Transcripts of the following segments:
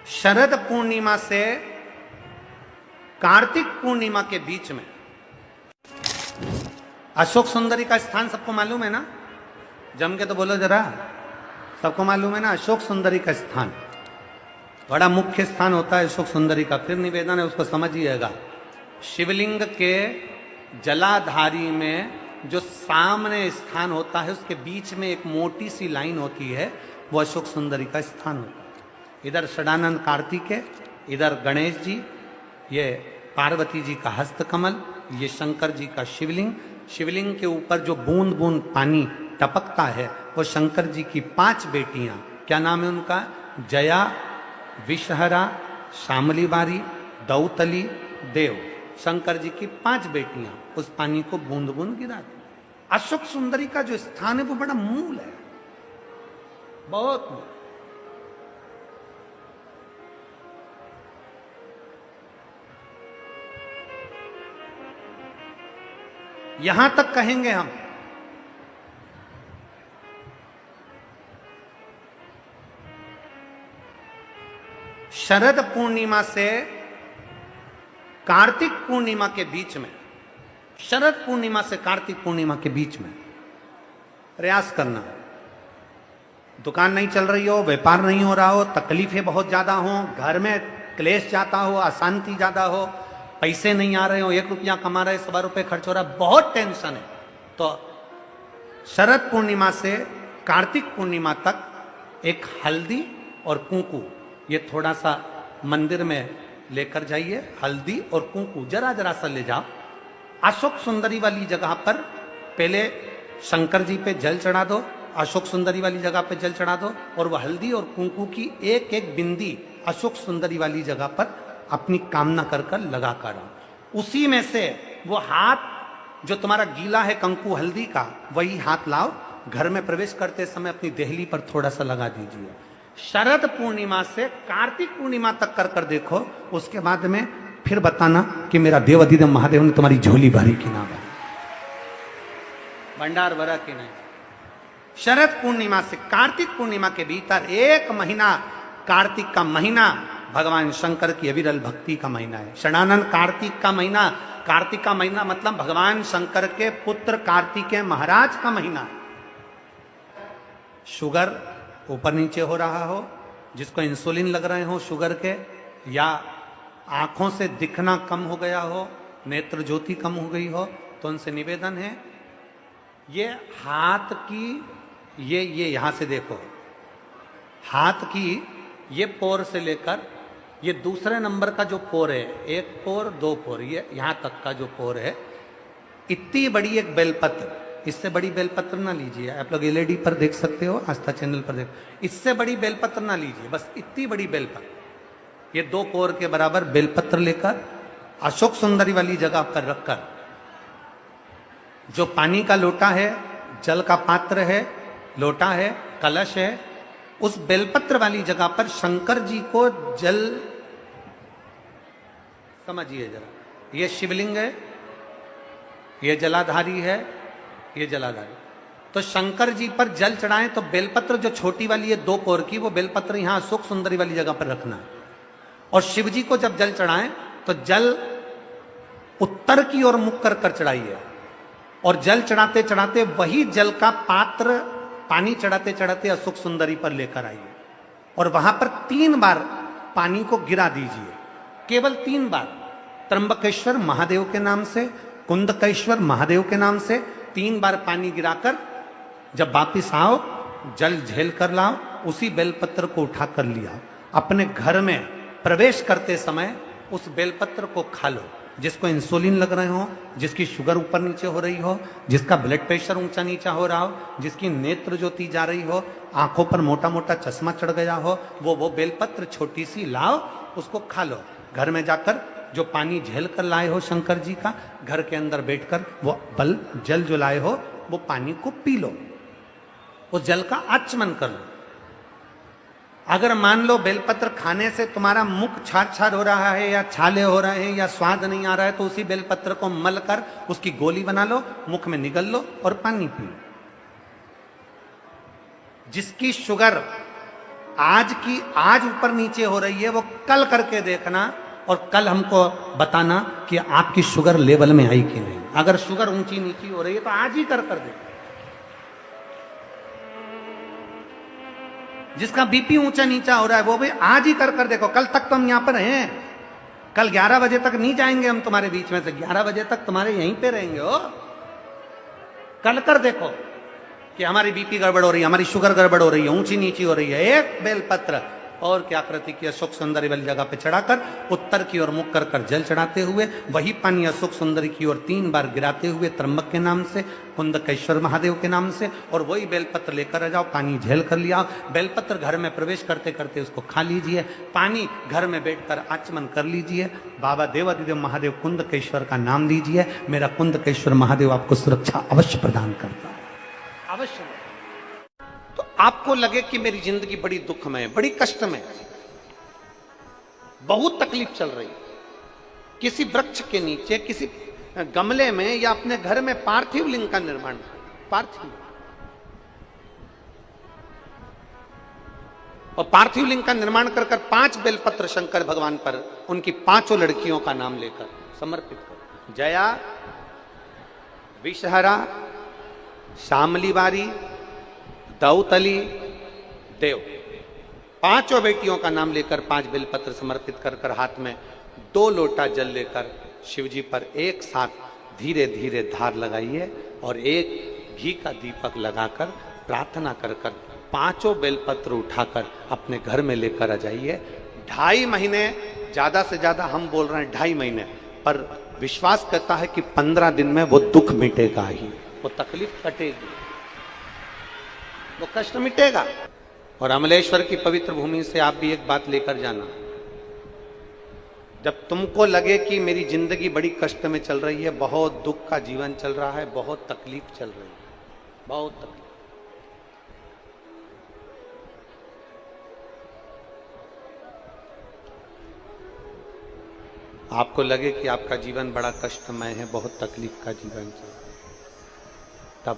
शरद पूर्णिमा से कार्तिक पूर्णिमा के बीच में अशोक सुंदरी का स्थान सबको मालूम है ना? जम के तो बोलो जरा, सबको मालूम है ना? अशोक सुंदरी का स्थान बड़ा मुख्य स्थान होता है अशोक सुंदरी का। फिर निवेदन है, उसको समझिएगा। शिवलिंग के जलाधारी में जो सामने स्थान होता है, उसके बीच में एक मोटी सी लाइन होती है, वो अशोक सुंदरी का स्थान होता है। इधर षडानंद कार्तिक है, इधर गणेश जी, ये पार्वती जी का हस्तकमल, ये शंकर जी का शिवलिंग। शिवलिंग के ऊपर जो बूंद बूंद पानी टपकता है, वो शंकर जी की 5 बेटियां, क्या नाम है उनका? जया, विषहरा, शामली बारी, दौतली, देव। शंकर जी की 5 बेटियां उस पानी को बूंद बूंद गिराती। अशोक सुंदरी का जो स्थान है वो बड़ा मूल है, बहुत मूल। यहां तक कहेंगे हम, शरद पूर्णिमा से कार्तिक पूर्णिमा के बीच में, शरद पूर्णिमा से कार्तिक पूर्णिमा के बीच में प्रयास करना। दुकान नहीं चल रही हो, व्यापार नहीं हो रहा हो, तकलीफें बहुत ज्यादा हो, घर में क्लेश जाता हो, अशांति ज्यादा हो, पैसे नहीं आ रहे हो, 1 रुपया कमा रहे, 1.25 रुपये खर्च हो रहा है, बहुत टेंशन है, तो शरद पूर्णिमा से कार्तिक पूर्णिमा तक एक हल्दी और कुंकू, ये थोड़ा सा मंदिर में लेकर जाइए। हल्दी और कुंकू जरा जरा सा ले जाओ। अशोक सुंदरी वाली जगह पर पहले शंकर जी पे जल चढ़ा दो, अशोक सुंदरी वाली जगह पे जल चढ़ा दो, और वह हल्दी और कुंकू की एक एक बिंदी अशोक सुंदरी वाली जगह पर अपनी कामना कर कर लगा कर आओ। उसी में से वो हाथ जो तुम्हारा गीला है कंकु हल्दी का, वही हाथ लाओ, घर में प्रवेश करते समय अपनी देहली पर थोड़ा सा लगा दीजिए। शरद पूर्णिमा से कार्तिक पूर्णिमा तक कर कर देखो, उसके बाद में फिर बताना कि मेरा देव अधिदेव महादेव ने तुम्हारी झोली भरी कि ना भरी, भंडार भरा कि नहीं। शरद पूर्णिमा से कार्तिक पूर्णिमा के भीतर 1 महीना, कार्तिक का महीना भगवान शंकर की अविरल भक्ति का महीना है। षडानंद कार्तिक का महीना, कार्तिक का महीना मतलब भगवान शंकर के पुत्र कार्तिकेय महाराज का महीना। शुगर ऊपर नीचे हो रहा हो, जिसको इंसुलिन लग रहे हो शुगर के, या आंखों से दिखना कम हो गया हो, नेत्र ज्योति कम हो गई हो, तो उनसे निवेदन है, ये हाथ की ये यहां से देखो, हाथ की ये पोर से लेकर ये दूसरे नंबर का जो पोर है, 1 पोर 2 पोर, ये यहां तक का जो पोर है, इतनी बड़ी एक बेलपत्र, इससे बड़ी बेलपत्र ना लीजिए। आप लोग एलईडी पर देख सकते हो, आस्था चैनल पर देख, इससे बड़ी बेलपत्र ना लीजिए, बस इतनी बड़ी बेलपत्र, ये 2 कोर के बराबर बेलपत्र लेकर अशोक सुंदरी वाली जगह पर रखकर, जो पानी का लोटा है, जल का पात्र है, लोटा है, कलश है, उस बेलपत्र वाली जगह पर शंकर जी को जल, समझिए जरा, ये शिवलिंग है, ये जलाधारी है, ये जलाधारी, तो शंकर जी पर जल चढ़ाएं तो बेलपत्र जो छोटी वाली है 2 कोर की, वो बेलपत्र यहां अशोक सुंदरी वाली जगह पर रखना है। और शिव जी को जब जल चढ़ाएं तो जल उत्तर की ओर मुख कर कर चढ़ाइए, और जल चढ़ाते चढ़ाते वही जल का पात्र पानी चढ़ाते चढ़ाते अशोक सुंदरी पर लेकर आइए, और वहां पर 3 बार पानी को गिरा दीजिए, केवल 3 बार। त्र्यंबकेश्वर महादेव के नाम से, कुंदकेश्वर महादेव के नाम से 3 बार पानी गिराकर जब वापिस आओ, जल झेल कर लाओ, उसी बेलपत्र को उठा कर लिया, अपने घर में प्रवेश करते समय उस बेलपत्र को खा लो। जिसको इंसुलिन लग रहे हो, जिसकी शुगर ऊपर नीचे हो रही हो, जिसका ब्लड प्रेशर ऊंचा नीचा हो रहा हो, जिसकी नेत्र ज्योति जा रही हो, आंखों पर मोटा मोटा चश्मा चढ़ गया हो, वो बेलपत्र छोटी सी लाओ, उसको खा लो। घर में जाकर जो पानी झेल कर लाए हो शंकर जी का, घर के अंदर बैठकर वो जल जो लाए हो, वो पानी को पी लो, उस जल का आचमन कर लो। अगर मान लो बेलपत्र खाने से तुम्हारा मुख छार छार हो रहा है, या छाले हो रहे हैं, या स्वाद नहीं आ रहा है, तो उसी बेलपत्र को मल कर उसकी गोली बना लो, मुख में निगल लो और पानी पी लो। जिसकी शुगर आज ऊपर नीचे हो रही है, वो कल करके देखना और कल हमको बताना कि आपकी शुगर लेवल में आई कि नहीं। अगर शुगर ऊंची नीची हो रही है तो आज ही कर देखो। जिसका बीपी ऊंचा नीचा हो रहा है वो भी आज ही कर देखो। कल तक तो हम यहां पर हैं, कल 11 बजे तक नहीं जाएंगे हम तुम्हारे बीच में से, 11 बजे तक तुम्हारे यहीं पे रहेंगे हो। कल कर देखो कि हमारी बीपी गड़बड़ हो रही है, हमारी शुगर गड़बड़ हो रही है, ऊंची नीची हो रही है। एक बेलपत्र और क्या कृति की सुख सुंदरी वाली जगह पे चढ़ाकर उत्तर की ओर मुख कर जल चढ़ाते हुए वही पानी सुख सुंदरी की ओर 3 बार गिराते हुए त्र्यंबक के नाम से, कुंदकेश्वर महादेव के नाम से, और वही बेलपत्र लेकर आ जाओ, पानी झेल कर लिया। बेलपत्र घर में प्रवेश करते करते उसको खा लीजिए, पानी घर में बैठकर आचमन कर लीजिए, बाबा देवादिदेव महादेव कुंदकेश्वर का नाम लीजिए। मेरा कुंदकेश्वर महादेव आपको सुरक्षा अवश्य प्रदान करता है, अवश्य। तो आपको लगे कि मेरी जिंदगी बड़ी दुखमय, बड़ी कष्टमय, बहुत तकलीफ चल रही, किसी वृक्ष के नीचे, किसी गमले में या अपने घर में पार्थिव लिंग का निर्माण, पार्थिव और पार्थिव लिंग का निर्माण कर 5 बेलपत्र शंकर भगवान पर उनकी 5 लड़कियों का नाम लेकर समर्पित करो। जया, विषहरा, श्यामली बारी, दौतली, देव, 5 बेटियों का नाम लेकर 5 बेलपत्र समर्पित कर हाथ में 2 लोटा जल लेकर शिव जी पर एक साथ धीरे धीरे धार लगाइए और एक घी का दीपक लगाकर प्रार्थना कर 5 बेलपत्र उठाकर अपने घर में लेकर आ जाइए। 2.5 महीने, ज्यादा से ज्यादा हम बोल रहे हैं 2.5 महीने, पर विश्वास करता है कि 15 दिन में वो दुख मिटेगा ही, वो तकलीफ कटेगी, वो कष्ट मिटेगा। और अमलेश्वर की पवित्र भूमि से आप भी एक बात लेकर जाना, जब तुमको लगे कि मेरी जिंदगी बड़ी कष्ट में चल रही है, बहुत दुख का जीवन चल रहा है, बहुत तकलीफ चल रही है, बहुत तकलीफ, आपको लगे कि आपका जीवन बड़ा कष्टमय है, बहुत तकलीफ का जीवन चल रहा है, तब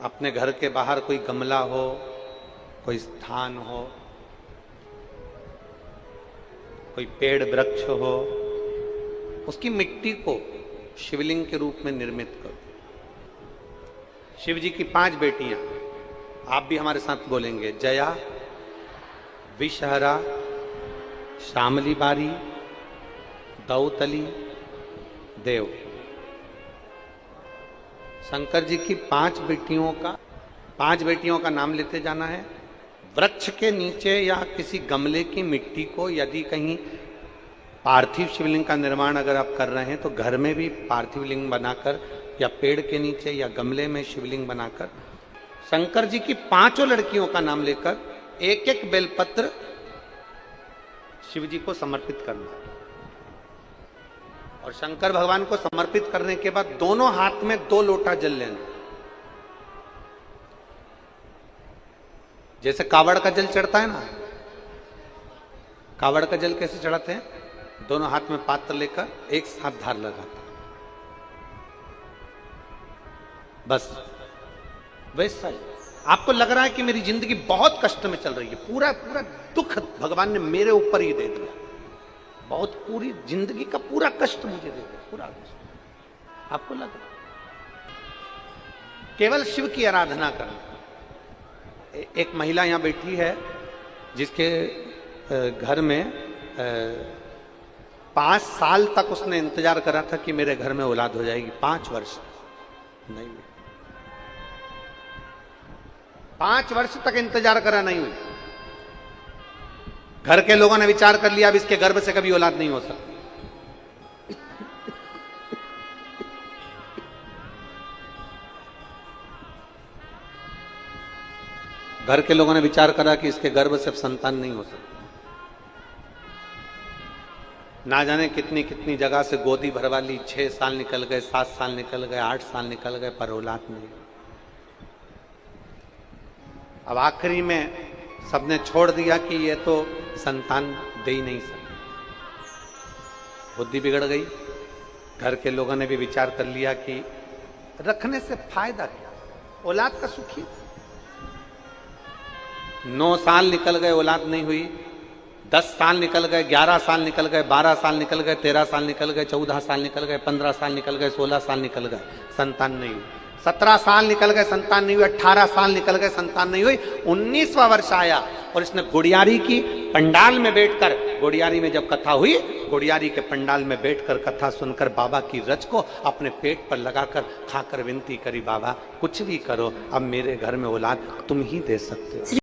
अपने घर के बाहर कोई गमला हो, कोई स्थान हो, कोई पेड़ वृक्ष हो, उसकी मिट्टी को शिवलिंग के रूप में निर्मित करो। शिव जी की 5 बेटियां, आप भी हमारे साथ बोलेंगे, जया, विषहरा, श्यामली बारी, दौतली, देव। शंकर जी की 5 बेटियों का नाम लेते जाना है। वृक्ष के नीचे या किसी गमले की मिट्टी को, यदि कहीं पार्थिव शिवलिंग का निर्माण अगर आप कर रहे हैं तो घर में भी पार्थिव लिंग बनाकर, या पेड़ के नीचे या गमले में शिवलिंग बनाकर शंकर जी की 5 लड़कियों का नाम लेकर एक एक बेलपत्र शिव जी को समर्पित करना है। और शंकर भगवान को समर्पित करने के बाद दोनों हाथ में 2 लोटा जल लेना। जैसे कावड़ का जल चढ़ता है ना, कावड़ का जल कैसे चढ़ाते हैं, दोनों हाथ में पात्र लेकर एक साथ धार लगाता, बस वैसा ही। आपको लग रहा है कि मेरी जिंदगी बहुत कष्ट में चल रही है, पूरा पूरा दुख भगवान ने मेरे ऊपर ही दे दिया, बहुत पूरी जिंदगी का पूरा कष्ट मुझे दे दिया, पूरा कष्ट आपको लग रहा है। केवल शिव की आराधना करना। एक महिला यहां बैठी है जिसके घर में 5 साल तक उसने इंतजार करा था कि मेरे घर में औलाद हो जाएगी, 5 वर्ष नहीं, 5 वर्ष तक इंतजार करा, नहीं हुई। घर के लोगों ने विचार कर लिया अब इसके गर्भ से कभी औलाद नहीं हो सकती। घर के लोगों ने विचार करा कि इसके गर्भ से अब संतान नहीं हो सकती। ना जाने कितनी कितनी जगह से गोदी भरवा ली, 6 साल निकल गए, 7 साल निकल गए, 8 साल निकल गए, पर औलाद नहीं। अब आखिरी में सबने छोड़ दिया कि ये तो संतान दे ही नहीं सकते, बुद्धि बिगड़ गई। घर के लोगों ने भी विचार कर लिया कि रखने से फायदा क्या, औलाद का सुखी। 9 साल निकल गए, औलाद नहीं हुई। 10 साल निकल गए, 11 साल निकल गए, 12 साल निकल गए, 13 साल निकल गए, 14 साल निकल गए, 15 साल निकल गए, 16 साल निकल गए, संतान नहीं हुई। 17 साल निकल गए, संतान नहीं हुई। 18 साल निकल गए, संतान नहीं हुई। 19वां वर्ष आया और इसने गुड़ियारी की पंडाल में बैठकर, गुड़ियारी में जब कथा हुई, गुड़ियारी के पंडाल में बैठकर कथा सुनकर बाबा की रच को अपने पेट पर लगाकर खाकर विनती करी, बाबा कुछ भी करो, अब मेरे घर में औलाद तुम ही दे सकते हो।